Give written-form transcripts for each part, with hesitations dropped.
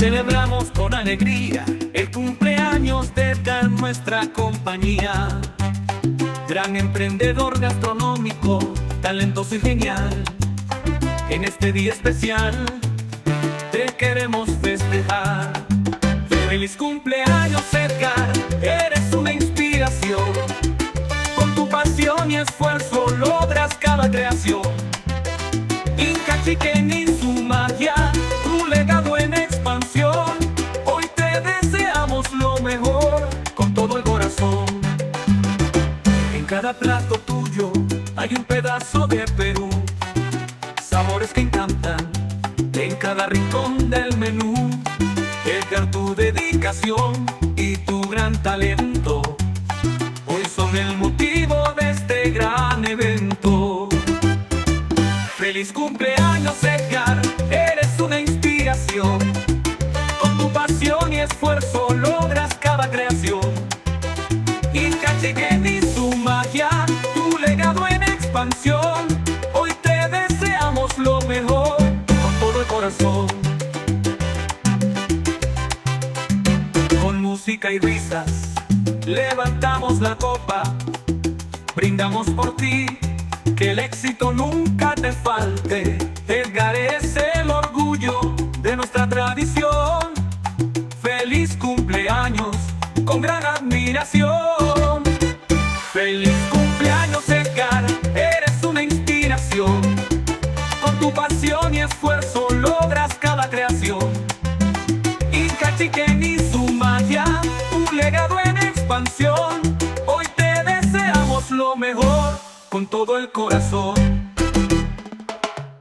Celebramos con alegría el cumpleaños de Edgar, nuestra compañía. Gran emprendedor gastronómico, talentoso y genial. En este día especial te queremos festejar. Feliz cumpleaños, Edgar, eres una inspiración. Con tu pasión y esfuerzo logras cada creación. Inca Chicken y su magia, tu legado en expansión. Hoy te deseamos lo mejor con todo el corazón. En cada plato tuyo hay un pedazo de Perú, sabores que encantan en cada rincón del menú. Edgar, tu dedicación y tu gran talento hoy son el motivo de este gran evento. Feliz cumpleaños, Edgar, eres una inspiración. Con tu pasión y esfuerzo logras cada creación. Inca Chicken y su magia, tu legado en expansión. Hoy te deseamos lo mejor con todo el corazón. Con música y risas levantamos la copa, brindamos por ti, que el éxito nunca te falte. Edgar es el orgullo de nuestra tradición. Feliz cumpleaños con gran admiración. Feliz cumpleaños, Edgar, eres una inspiración. Con tu pasión y esfuerzo logras cada creación. Inca Chicken y su magia, tu legado en expansión. Hoy te deseamos lo mejor con todo el corazón.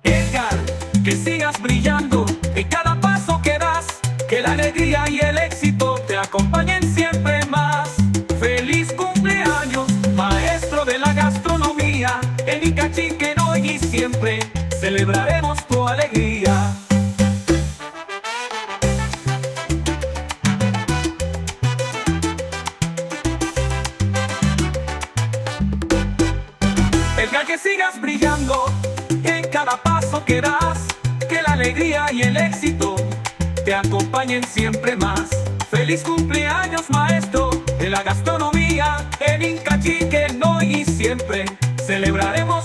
Edgar, que sigas brillando en cada paso que das, que la alegría y el éxito te acompañen siempre más. Feliz cumpleaños, maestro de la gastronomía. En Inca Chicken hoy y siempre celebraremos tu alegría. Edgar, que sigas brillando en cada paso que das, que la alegría y el éxito te acompañen siempre más. Feliz cumpleaños, maestro de la gastronomía. En Inca Chicken hoy y siempre celebraremos